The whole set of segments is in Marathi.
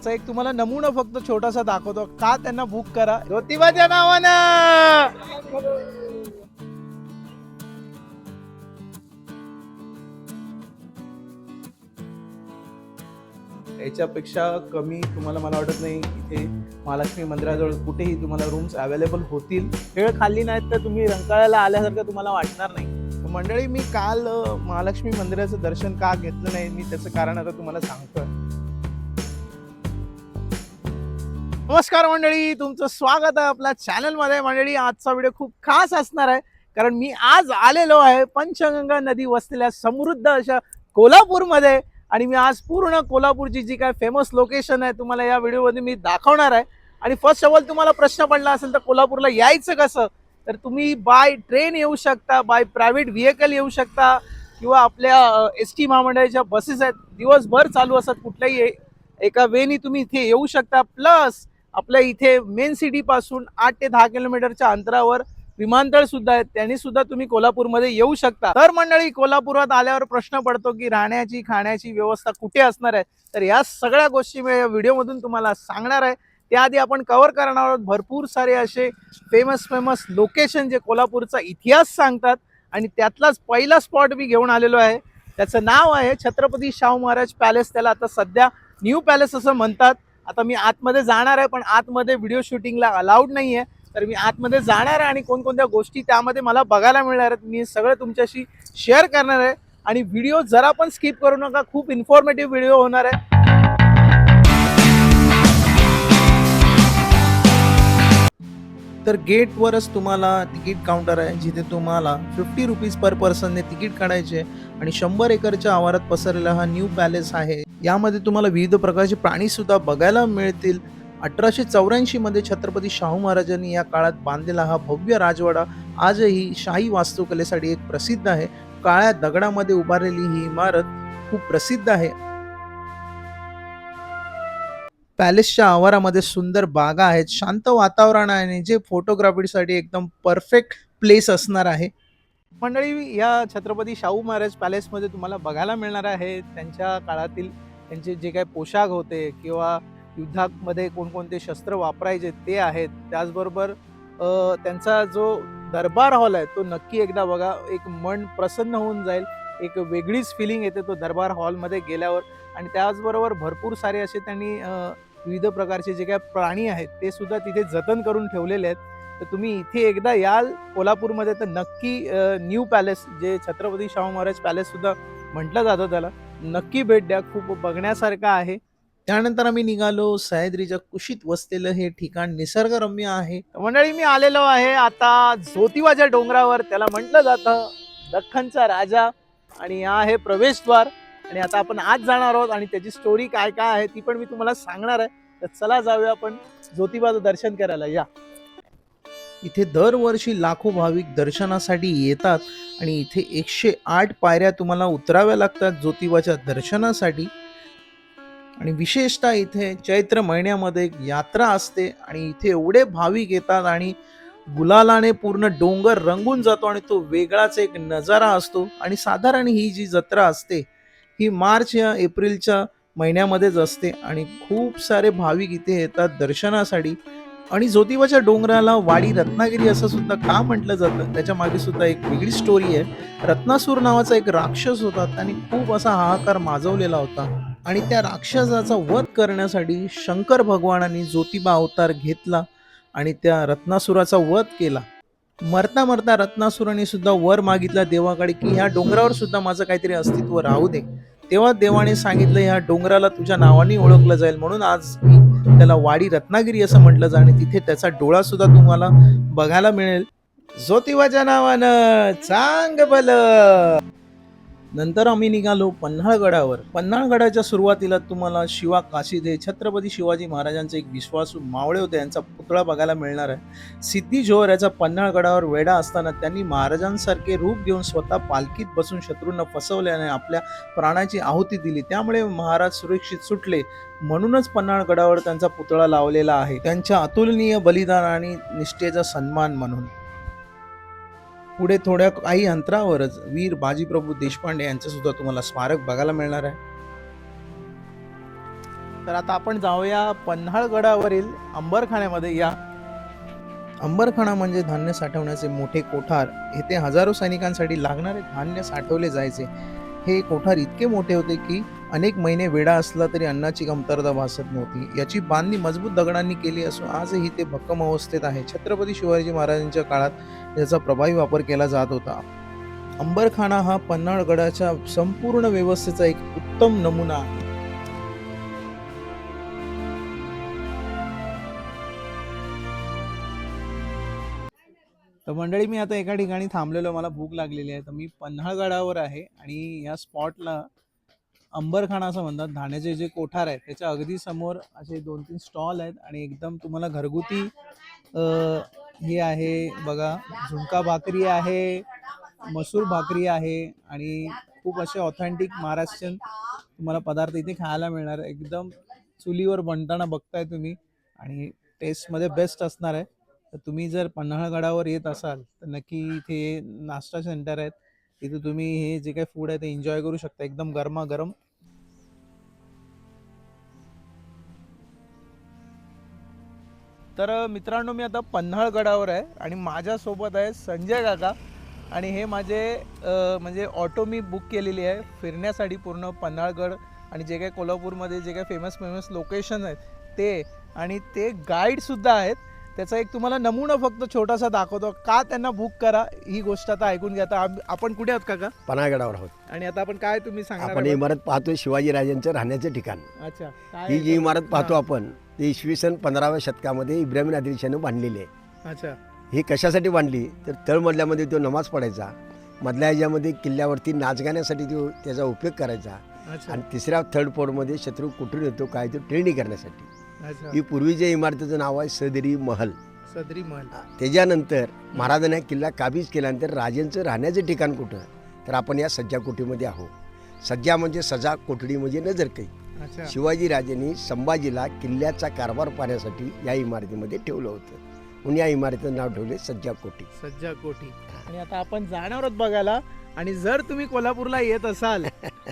त्याचा एक तुम्हाला नमुना फक्त छोटासा दाखवतो का त्यांना बुक करा ज्योतिबाच्या नावानं. याच्यापेक्षा कमी तुम्हाला मला वाटत नाही इथे महालक्ष्मी मंदिराजवळ कुठेही तुम्हाला रूम्स अवेलेबल होतील. वेळ खाल्ली नाहीत तर तुम्ही रंकाळ्याला आल्यासारखं तुम्हाला वाटणार नाही. मंडळी, मी काल महालक्ष्मी मंदिराचं दर्शन का घेतलं नाही मी त्याचं कारण आता तुम्हाला सांगतोय. नमस्कार मंडळी, तुमचं स्वागत आहे आपल्या चॅनलमध्ये. मंडळी, आजचा व्हिडिओ खूप खास असणार आहे कारण मी आज आलेलो आहे पंचगंगा नदी वसलेल्या समृद्ध अशा कोल्हापूरमध्ये. आणि मी आज पूर्ण कोल्हापूरची जी काय फेमस लोकेशन आहे तुम्हाला या व्हिडिओमध्ये मी दाखवणार आहे. आणि फर्स्ट ऑफ ऑल तुम्हाला प्रश्न पडला असेल तर कोल्हापूरला यायचं कसं, तर तुम्ही बाय ट्रेन येऊ शकता, बाय प्रायव्हेट व्हेकल येऊ शकता, किंवा आपल्या एस टी महामंडळाच्या बसेस आहेत, दिवसभर चालू असतात. कुठल्याही एका वेनी तुम्ही इथे येऊ शकता. प्लस आपल्या इथे मेन सिटी पासून 8 ते 10 किलोमीटरच्या अंतरावर विमानतळ सुद्धा आहेत, त्यांनी सुद्धा तुम्ही कोल्हापूरमध्ये येऊ शकता. तर मंडळी, कोल्हापुरात आल्यावर प्रश्न पडतो की राहण्याची खाण्याची व्यवस्था कुठे असणार आहे. तर या सगळ्या गोष्टी मी या व्हिडिओमधून तुम्हाला सांगणार आहे. त्याआधी आपण कव्हर करणार आहोत भरपूर सारे असे फेमस लोकेशन जे कोल्हापूरचा इतिहास सांगतात. आणि त्यातलाच पहिला स्पॉट मी घेऊन आलेलो आहे. त्याचं नाव आहे छत्रपती शाहू महाराज पॅलेस. त्याला आता सध्या न्यू पॅलेस असं म्हणतात. आता मी आतमध्ये जाणार आहे, पण आतमध्ये व्हिडिओ शूटिंगला अलाउड नाही आहे. तर मी आतमध्ये जाणार आहे आणि कोणकोणत्या गोष्टी त्यामध्ये मला बघायला मिळणार आहेत मी सगळं तुमच्याशी शेअर करणार आहे. आणि व्हिडिओ जरा पण स्किप करू नका, खूप इन्फॉर्मेटिव्ह व्हिडिओ होणार आहे. तर गेटवरच तुम्हाला तिकीट काउंटर आहे, जिथे तुम्हाला 50 रुपीज पर पर्सनने तिकीट काढायचे. आणि 100 एकरच्या आवारात पसरलेला हा न्यू पॅलेस आहे. यामध्ये तुम्हाला विविध प्रकारचे प्राणी सुद्धा बघायला मिळतील. 1884 मध्ये छत्रपती शाहू महाराजांनी या काळात बांधलेला हा भव्य राजवाडा आजही शाही वास्तुकलेसाठी एक प्रसिद्ध आहे. काळ्या दगडामध्ये उभारलेली ही इमारत खूप प्रसिद्ध आहे. पॅलेसच्या आवारामध्ये सुंदर बागा आहेत, शांत वातावरण आहे, जे फोटोग्राफीसाठी एकदम परफेक्ट प्लेस असणार आहे. मंडळी, या छत्रपती शाहू महाराज पॅलेसमध्ये तुम्हाला बघायला मिळणार आहे त्यांच्या काळातील त्यांचे जे काही पोशाख होते किंवा युद्धामध्ये कोणकोणते शस्त्र वापरायचे ते आहेत. त्याचबरोबर त्यांचा जो दरबार हॉल आहे तो नक्की एकदा बघा, एक मन प्रसन्न होऊन जाईल. एक वेगळीच फिलिंग येते तो दरबार हॉलमध्ये गेल्यावर. आणि त्याचबरोबर भरपूर सारे असे त्यांनी विविध प्रकारचे जे काही प्राणी आहेत ते सुद्धा तिथे जतन करून ठेवलेले आहेत. तर तुम्ही इथे एकदा याल कोल्हापूरमध्ये तर नक्की न्यू पॅलेस, जे छत्रपती शाहू महाराज पॅलेस सुद्धा म्हटलं जातं त्याला, नक्की भेट द्या. खूप बघण्यासारखं आहे. त्यानंतर आम्ही निघालो. सह्याद्रीच्या कुशीत वसलेलं हे ठिकाण निसर्गरम्य आहे. मंडळी, मी आलेलो आहे आता ज्योतिबाच्या डोंगरावर. त्याला म्हटलं जातं दख्खनचा राजा. आणि हा आहे प्रवेशद्वार. आणि आता आपण आज जाणार आहोत आणि त्याची स्टोरी काय काय आहे ती पण मी तुम्हाला सांगणार आहे. तर चला जाऊया आपण ज्योतिबाचं दर्शन करायला. या इथे दरवर्षी लाखो भाविक दर्शनासाठी येतात. आणि इथे 108 पायऱ्या तुम्हाला उतराव्या लागतात ज्योतिबाच्या दर्शनासाठी. आणि विशेषतः इथे चैत्र महिन्यामध्ये एक यात्रा असते आणि इथे एवढे भाविक येतात आणि गुलालाने पूर्ण डोंगर रंगून जातो आणि तो वेगळाच एक नजारा असतो. आणि साधारण ही जी जत्रा असते ही मार्च या एप्रिलच्या महिन्यामध्येच असते. आणि खूप सारे भाविक इथे येतात दर्शनासाठी. आणि ज्योतिबाच्या डोंगराला वाडी रत्नागिरी असं सुद्धा का म्हटलं जातं त्याच्या मागे सुद्धा एक वेगळी स्टोरी आहे. रत्नासूर नावाचा एक राक्षस होता, त्याने खूप असा हाहाकार माजवलेला होता. आणि त्या राक्षसाचा वध करण्यासाठी शंकर भगवानांनी ज्योतिबा अवतार घेतला आणि त्या रत्नासुराचा वध केला. मरता मरता रत्नासुराने सुद्धा वर मागितला देवाकडे की ह्या डोंगरावर सुद्धा माझं काहीतरी अस्तित्व राहू दे. तेव्हा देवाने सांगितलं ह्या डोंगराला तुझ्या नावाने ओळखलं जाईल, म्हणून आज त्याला वाडी रत्नागिरी असं म्हटलं जाईल. आणि तिथे त्याचा डोळा सुद्धा तुम्हाला बघायला मिळेल. ज्योतिबाच्या नावानं चांग भलं. नंतर आम्ही निघालो पन्हाळगडावर. पन्हाळगडाच्या सुरुवातीला तुम्हाला शिवा काशीदे छत्रपती शिवाजी महाराजांचे एक विश्वासू मावळे होते यांचा पुतळा बघायला मिळणार आहे. सिद्धी जोहर याचा पन्हाळगडावर वेडा असताना त्यांनी महाराजांसारखे रूप घेऊन स्वतः पालखीत बसून शत्रूंना फसवल्याने आपल्या प्राणाची आहुती दिली. त्यामुळे महाराज सुरक्षित सुटले, म्हणूनच पन्हाळगडावर त्यांचा पुतळा लावलेला आहे, त्यांच्या अतुलनीय बलिदान आणि निष्ठेचा सन्मान म्हणून. पुढे थोड्या काही अंतरावरच वीर बाजीप्रभू देशपांडे यांचं सुद्धा तुम्हाला स्मारक बघायला मिळणार आहे. तर आता आपण जाऊया पन्हाळगडावरील अंबरखान्यामध्ये. या अंबरखाना म्हणजे धान्य साठवण्याचे मोठे कोठार. येथे हजारो सैनिकांसाठी लागणारे धान्य साठवले जायचे. हे कोठार इतके मोठे होते की अनेक महिने वेढा असला तरी अन्नाची कमतरता भासत नव्हती. याची बांधणी मजबूत दगडांनी केली असून आजही ते भक्कम अवस्थेत आहे. छत्रपती शिवाजी महाराजांच्या काळात याचा प्रभावी वापर केला जात होता. अंबरखाना हा पन्हाळगडाच्या संपूर्ण व्यवस्थेचा एक उत्तम नमुना आहे. तर मंडळी, मी आता एका ठिकाणी थांबलेलो, मला भूक लागलेली आहे. तर मी पन्हाळगडावर आहे आणि या स्पॉटला अंबरखाना असं म्हणतात. धाण्याचे जे कोठार आहेत त्याच्या अगदी समोर असे 2-3 स्टॉल आहेत आणि एकदम तुम्हाला घरगुती अ, हे आहे बघा, झुणका भाकरी आहे, मसूर भाकरी आहे आणि खूप असे ऑथेंटिक महाराष्ट्रीयन तुम्हाला पदार्थ इथे खायला मिळणार. एकदम चुलीवर बनताना बघताय तुम्ही आणि टेस्टमध्ये बेस्ट असणार आहे. तर तुम्ही जर पन्हाळगडावर येत असाल तर नक्की इथे नाश्ता सेंटर आहेत. तिथे तुम्ही हे जे काही फूड आहे ते एन्जॉय करू शकता, एकदम गरमागरम. तर मित्रांनो, मी आता पन्हाळगडावर आहे आणि माझ्यासोबत आहे संजय काका. आणि हे माझे म्हणजे ऑटो मी बुक केलेली आहे फिरण्यासाठी पूर्ण पन्हाळगड आणि जे काही कोल्हापूरमध्ये जे काही फेमस फेमस लोकेशन आहेत ते, आणि ते गाईडसुद्धा आहेत. त्याचा एक तुम्हाला नमुना फक्त छोटासा दाखवतो. का त्यांना बुक करा ही गोष्ट आता ऐकून घ्या. आता आपण कुठे आहोत काका? पन्हाळगडावर आहोत. आणि आता आपण काय तुम्ही सांगणार? आपण इमारत पाहतोय शिवाजी राजांचं राहण्याचं ठिकाण. अच्छा, ही जी इमारत पाहतो आपण ती इसवी सन 15व्या शतकामध्ये इब्राहिम आदिलशाहने बांधलेली आहे. अच्छा. ही कशासाठी बांधली तर तळमजल्यामध्ये तो नमाज पडायचा, मधल्या ह्याच्यामध्ये किल्ल्यावरती नाच गाण्यासाठी तो त्याचा उपयोग करायचा, आणि तिसऱ्या थर्ड फ्लोअरमध्ये शत्रू कुठून येतो काय तो ट्रेनिंग करण्यासाठी. ही पूर्वीच्या इमारतीचं नाव आहे सदरी महल. सदरी महल. त्याच्यानंतर महाराजांनी किल्ला काबीज केल्यानंतर राजांचं राहण्याचं ठिकाण कुठं तर आपण या सज्जा कोठीमध्ये आहोत. सज्जा म्हणजे सजा, कोठडी म्हणजे नजरकई. शिवाजी राजांनी संभाजीला किल्ल्याचा कारभार पाहण्यासाठी या इमारतीमध्ये ठेवलं होतं म्हणून या इमारतीचं नाव ठेवले सज्जा कोठी. सज्जा कोठी. आणि आता आपण जाणार आहोत बघायला. आणि जर तुम्ही कोल्हापूरला येत असाल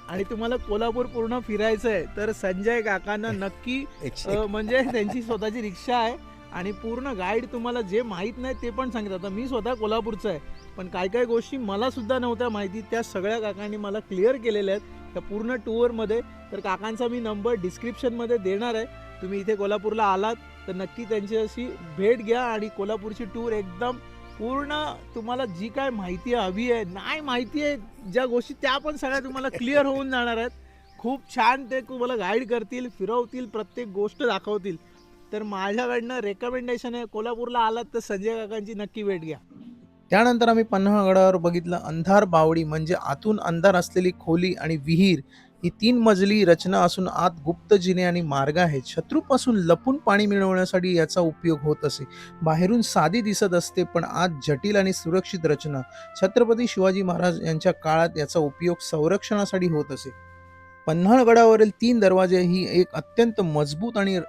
आणि तुम्हाला कोल्हापूर पूर्ण फिरायचं आहे तर संजय काकांना नक्की म्हणजे त्यांची स्वतःची रिक्षा आहे आणि पूर्ण गाईड तुम्हाला जे माहीत नाही ते पण सांगतात. आता मी स्वतः कोल्हापूरचा आहे पण काय काय गोष्टी मला सुद्धा नव्हत्या माहिती, त्या सगळ्या काकांनी मला क्लिअर केलेल्या आहेत त्या पूर्ण टूरमध्ये. तर काकांचा मी नंबर डिस्क्रिप्शनमध्ये देणार आहे. तुम्ही इथे कोल्हापूरला आलात तर नक्की त्यांच्याशी भेट घ्या आणि कोल्हापूरची टूर एकदम पूर्ण तुम्हाला जी काय माहिती हवी आहे, नाही माहिती आहे ज्या गोष्टी, त्या पण सगळ्या तुम्हाला क्लिअर होऊन जाणार आहेत. खूप छान ते तुम्हाला गाईड करतील, फिरवतील, प्रत्येक गोष्ट दाखवतील. तर माझ्याकडनं रेकमेंडेशन आहे, कोल्हापूरला आलात तर संजय काकांची नक्की भेट घ्या. त्यानंतर आम्ही पन्हाळगडावर बघितलं अंधार बावडी, म्हणजे आतून अंधार असलेली खोली आणि विहीर. ही 3 मजली रचना असून आत गुप्त जिने आणि मार्ग आहेत. शत्रूपासून लपून पाणी मिळवण्यासाठी याचा उपयोग होत असे. बाहेरून साधी दिसत असते पण आत जटिल आणि सुरक्षित रचना. छत्रपती शिवाजी महाराज यांच्या काळात याचा उपयोग संरक्षणासाठी होत असे. पन्हाळगडावरील 3 दरवाजे ही एक अत्यंत मजबूत आणि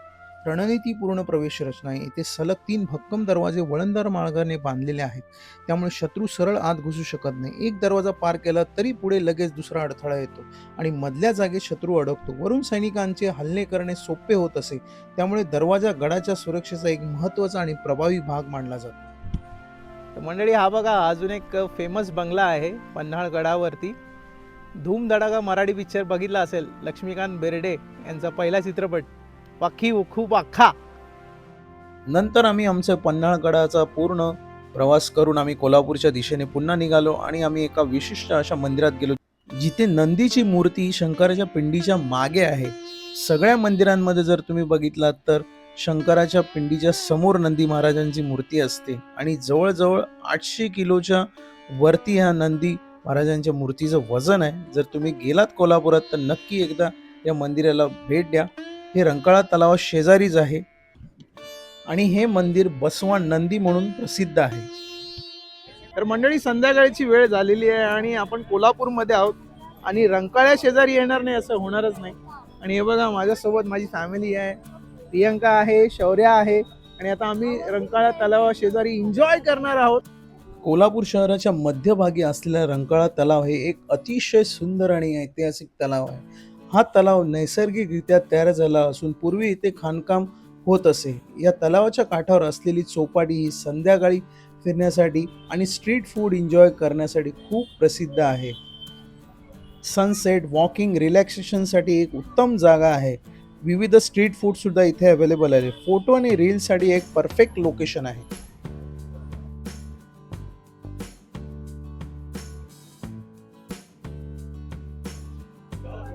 रणनीतीपूर्ण प्रवेश रचना आहे. इथे सलग 3 भक्कम दरवाजे वळणदार मार्गाने बांधलेले आहेत, त्यामुळे शत्रू सरळ आत घुसू शकत नाही. एक दरवाजा पार केला तरी पुढे लगेच दुसरा अडथळा येतो आणि मधल्या जागेत शत्रू अडकतो. वरून सैनिकांचे हल्ले करणे सोपे होत असे, त्यामुळे दरवाजा गडाच्या सुरक्षेचा एक महत्त्वाचा आणि प्रभावी भाग मानला जातो. तर मंडळी, हा बघा अजून एक फेमस बंगला आहे पन्हाळगडावरती. धूम धडाका मराठी पिक्चर बघितला असेल, लक्ष्मीकांत बेर्डे यांचा पहिला चित्रपट, पाखी खूप अख्खा. नंतर आम्ही आमच्या पन्हाळगडाचा पूर्ण प्रवास करून आम्ही कोल्हापूरच्या दिशेने पुन्हा निघालो आणि आम्ही एका विशिष्ट अशा मंदिरात गेलो जिथे नंदीची मूर्ती शंकराच्या पिंडीच्या मागे आहे. सगळ्या मंदिरांमध्ये जर तुम्ही बघितलात तर शंकराच्या पिंडीच्या समोर नंदी महाराजांची मूर्ती असते आणि जवळजवळ 800 किलोच्या वरती ह्या नंदी महाराजांच्या मूर्तीचं वजन आहे. जर तुम्ही गेलात कोल्हापुरात तर नक्की एकदा या मंदिराला भेट द्या. हे रंकाळा तलावा शेजारीच आहे आणि हे मंदिर बसवान नंदी म्हणून प्रसिद्ध आहे. तर मंडळी, संध्याकाळची वेळ झालेली आहे आणि आपण कोल्हापूरमध्ये आहोत आणि रंकाळ्या शेजारी येणार नाही असं होणारच नाही. आणि हे बघा माझ्यासोबत माझी फॅमिली आहे, प्रियंका आहे, शौर्या आहे आणि आता आम्ही रंकाळा तलावा शेजारी एन्जॉय करणार आहोत. कोल्हापूर शहराच्या मध्यभागी असलेला रंकाळा तलाव हे एक अतिशय सुंदर आणि ऐतिहासिक तलाव आहे. हा तलाव नैसर्गिकरित्या तयार झाला असून पूर्वी इथे खाणकाम होत असे. या तलावाच्या काठावर असलेली चौपाटी ही संध्याकाळी फिरण्यासाठी आणि स्ट्रीट फूड एन्जॉय करण्यासाठी खूप प्रसिद्ध आहे. सनसेट, वॉकिंग, रिलॅक्सेशनसाठी एक उत्तम जागा आहे. विविध स्ट्रीट फूड सुद्धा इथे अवेलेबल आहे. फोटो आणि रीलसाठी एक परफेक्ट लोकेशन आहे.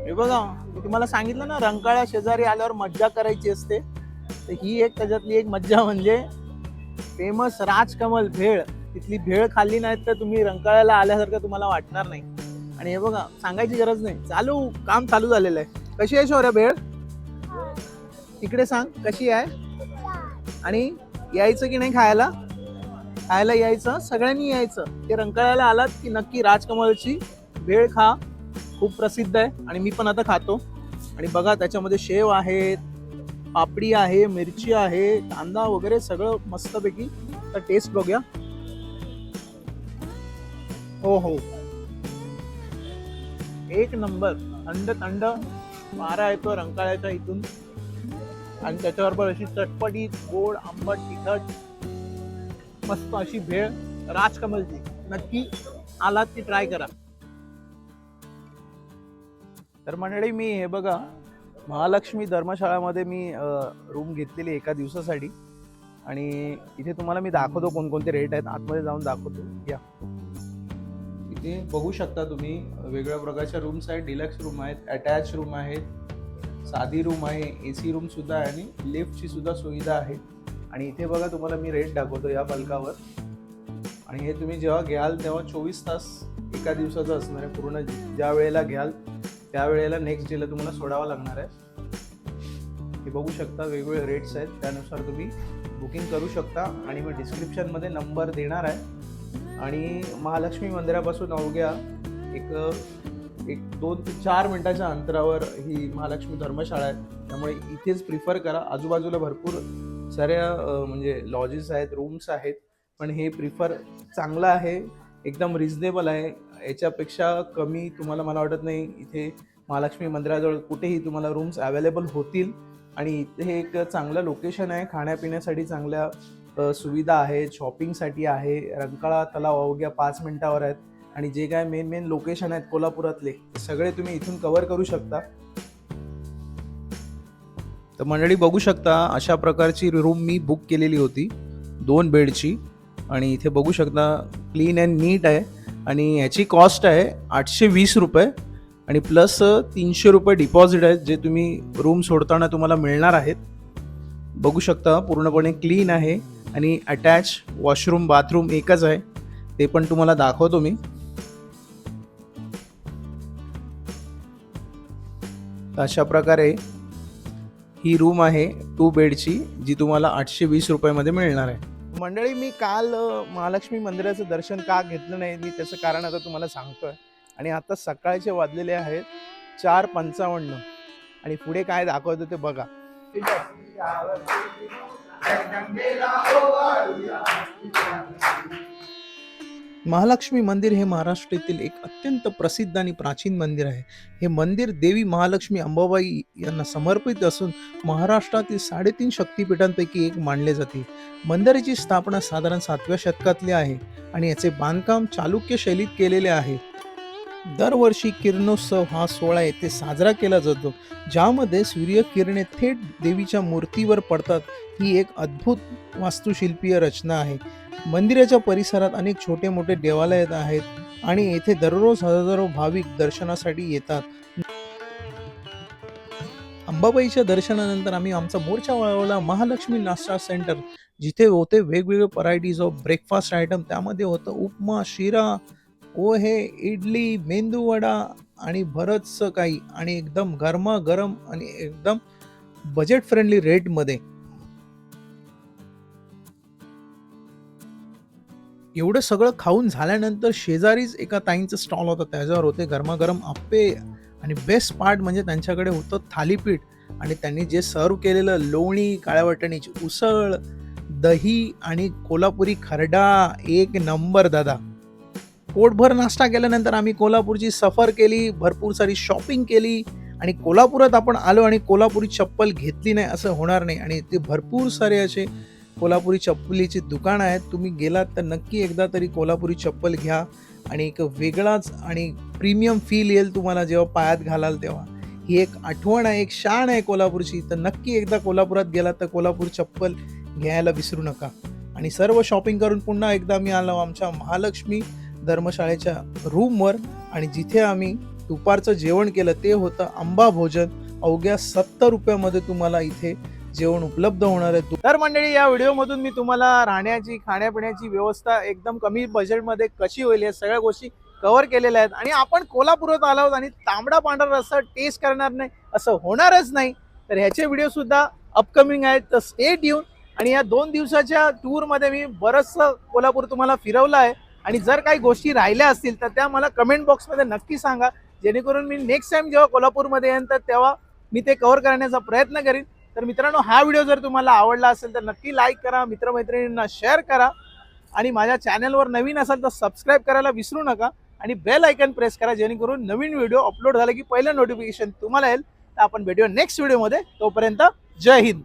हे बघा, मी तुम्हाला सांगितलं ना रंकाळ्या शेजारी आल्यावर मज्जा करायची असते. तर ही एक त्याच्यातली एक मज्जा म्हणजे फेमस राजकमल भेळ. तिथली भेळ खाल्ली नाही तर तुम्ही रंकाळ्याला आल्यासारखं तुम्हाला वाटणार नाही. आणि हे बघा, सांगायची गरज नाही, काम चालू झालेलं आहे. कशी आहे शौर्य भेळ? इकडे सांग कशी आहे. आणि यायचं की नाही खायला? खायला यायचं, सगळ्यांनी यायचं. ते रंकाळ्याला आलात की नक्की राजकमलची भेळ खा, खूप प्रसिद्ध आहे. आणि मी पण आता खातो. आणि बघा, त्याच्यामध्ये शेव आहेत, पापडी आहे, मिरची आहे, कांदा वगैरे सगळं मस्तपैकी. तर टेस्ट बघूया. हो हो, एक नंबर. थंड थंड वारा येतो रंकाळ्याच्या इथून. आणि त्याच्याबरोबर अशी चटपटीत, गोड, आंबट, तिखट मस्त अशी भेळ राजकमलची. नक्की आलात ती ट्राय करा. तर मंडळी, मी हे बघा, महालक्ष्मी धर्मशाळामध्ये मी रूम घेतलेली एका दिवसासाठी. आणि इथे तुम्हाला मी दाखवतो कोणकोणते रेट आहेत. आतमध्ये जाऊन दाखवतो. या, इथे बघू शकता तुम्ही वेगवेगळ्या प्रकारच्या रूम्स आहेत. डिलक्स रूम आहेत, अटॅच रूम आहेत, साधी रूम आहे, AC रूम सुद्धा आहे आणि लिफ्टची सुद्धा सुविधा आहे. आणि इथे बघा, तुम्हाला मी रेट दाखवतो या फलकावर. आणि हे तुम्ही जेव्हा घ्याल तेव्हा 24 तास एका दिवसाचं असणार आहे. पूर्ण ज्या वेळेला घ्याल त्या वेळेला नेक्स्ट डेला तुम्हाला सोडावं लागणार आहे. हे बघू शकता, वेगवेगळे रेट्स आहेत, त्यानुसार तुम्ही बुकिंग करू शकता. आणि मी डिस्क्रिप्शनमध्ये नंबर देणार आहे. आणि महालक्ष्मी मंदिरापासून अवघ्या एक 2 ते 4 मिनिटाच्या अंतरावर ही महालक्ष्मी धर्मशाळा आहे. त्यामुळे इथेच प्रिफर करा. आजूबाजूला भरपूर साऱ्या म्हणजे लॉजेस आहेत, रूम्स आहेत, पण हे प्रिफर चांगलं आहे, एकदम रिजनेबल आहे. याच्यापेक्षा कमी तुम्हाला मला वाटत नाही इथे महालक्ष्मी मंदिराजवळ कुठेही तुम्हाला रूम्स अवेलेबल होतील. आणि इथे एक चांगलं लोकेशन आहे, खाण्यापिण्यासाठी चांगल्या सुविधा आहेत, शॉपिंगसाठी आहे. रंकाळा तलाव अवघ्या 5 मिनिटावर आहेत. आणि जे काय मेन लोकेशन आहेत कोल्हापुरातले सगळे तुम्ही इथून कव्हर करू शकता. तर मंडळी, बघू शकता, अशा प्रकारची रूम मी बुक केलेली होती 2 बेडची. आणि इथे बघू शकता, क्लीन अँड नीट आहे. आणि ह्याची कॉस्ट आहे 820 रुपये. आणि प्लस 300 रुपये डिपॉझिट आहेत, जे तुम्ही रूम सोडताना तुम्हाला मिळणार आहेत. बघू शकता, पूर्णपणे क्लीन आहे. आणि अटॅच वॉशरूम, बाथरूम एकच आहे. ते पण तुम्हाला दाखवतो मी. अशा प्रकारे ही रूम आहे 2 बेडची, जी तुम्हाला 820 रुपयामध्ये मिळणार आहे. मंडळी, मी काल महालक्ष्मी मंदिराचं दर्शन का घेतलं नाही, मी त्याचं कारण आता तुम्हाला सांगतोय. आणि आता सकाळचे वाजलेले आहेत 4:55. आणि पुढे काय दाखवतो ते बघा. महालक्ष्मी मंदिर हे महाराष्ट्रातील एक अत्यंत प्रसिद्ध आणि प्राचीन मंदिर आहे. हे मंदिर देवी महालक्ष्मी अंबाबाई यांना समर्पित असून महाराष्ट्रातील 3.5 शक्तिपीठांपैकी एक मानले जाते. मंदिराची स्थापना साधारण 7व्या शतकातली आहे आणि याचे बांधकाम चालुक्य शैलीत केलेले आहे. दरवर्षी किरणोत्सव हा सोहळा येथे साजरा केला जातो, ज्यामध्ये सूर्यकिरणे थेट देवीच्या मूर्तीवर पडतात. ही एक अद्भुत वास्तुशिल्पीय रचना आहे. मंदिराच्या परिसरात अनेक छोटे मोठे देवालय आहेत आणि येथे दररोज हजारो भाविक दर्शनासाठी येतात. अंबाबाईच्या दर्शनानंतर आम्ही आमचा मोर्चा वळवला महालक्ष्मी नाश्ता सेंटर, जिथे होते वेगवेगळे व्हरायटीज ऑफ ब्रेकफास्ट आयटम. त्यामध्ये होतं उपमा, शिरा, पोहे, इडली, मेंदूवडा आणि बरंचसं काही. आणि एकदम गरमागरम आणि एकदम बजेट फ्रेंडली रेटमध्ये. एवढं सगळं खाऊन झाल्यानंतर शेजारीच एका ताईंचा स्टॉल होता, त्याच्यावर होते गरमागरम आप्पे. आणि बेस्ट पार्ट म्हणजे त्यांच्याकडे होतं थालीपीठ. आणि त्यांनी जे सर्व केलेलं लोणी, काळ्या वाटाण्याची उसळ, दही आणि कोल्हापुरी खरडा, एक नंबर दादा. पोटभर नाश्ता केल्यानंतर आम्ही कोल्हापूरची सफर केली, भरपूर सारी शॉपिंग केली आणि कोल्हापुरात आपण आलो आणि कोल्हापुरी चप्पल घेतली नाही असं होणार नाही. आणि ते भरपूर सारे असे कोल्हापुरी चप्पलीची दुकानं आहेत. तुम्ही गेलात तर नक्की एकदा तरी कोल्हापुरी चप्पल घ्या आणि एक वेगळाच आणि प्रीमियम फील येईल तुम्हाला जेव्हा पायात घालाल तेव्हा. ही एक आठवण आहे, एक शान आहे कोल्हापूरची. तर नक्की एकदा कोल्हापुरात गेलात तर कोल्हापुरी चप्पल घ्यायला विसरू नका. आणि सर्व शॉपिंग करून पुन्हा एकदा मी आलो आमच्या महालक्ष्मी धर्मशाळेच्या रूमवर. आणि जिथे आम्ही दुपारचं जेवण केलं ते होतं आंबा भोजन. अवघ्या 70 रुपयामध्ये तुम्हाला इथे जेवण उपलब्ध होणार आहे. तर मंडळी, या व्हिडिओमधून मी तुम्हाला राहण्याची खाण्यापिण्याची व्यवस्था एकदम कमी बजेटमध्ये कशी होईल या सगळ्या गोष्टी कव्हर केलेल्या आहेत. आणि आपण कोल्हापुरात आलो आहोत आणि तांबडा पांढरा रस्सा टेस्ट करणार नाही असं होणारच नाही. तर ह्याचे व्हिडिओ सुद्धा अपकमिंग आहेत, तर स्टे ट्यून. आणि या 2 दिवसाच्या टूरमध्ये मी बरंचसं कोल्हापूर तुम्हाला फिरवलं आहे. आणि जर काही गोष्टी राहिल्या असतील तर त्या मला कमेंट बॉक्समध्ये नक्की सांगा, जेणेकरून मी नेक्स्ट टाइम जेव्हा कोल्हापूरमध्ये येईन तर तेव्हा मी ते कव्हर करण्याचा प्रयत्न करीन. तर मित्रांनो, हा व्हिडिओ जर तुम्हाला आवडला असेल तर नक्की लाईक करा, मित्रमैत्रिणींना शेअर करा. आणि माझ्या चॅनलवर नवीन असाल तर सबस्क्राईब करायला विसरू नका. आणि बेल आयकन प्रेस करा, जेणेकरून नवीन व्हिडिओ अपलोड झाला की पहिलं नोटिफिकेशन तुम्हाला येईल. तर आपण भेटूया नेक्स्ट व्हिडिओमध्ये. तोपर्यंत जय हिंद.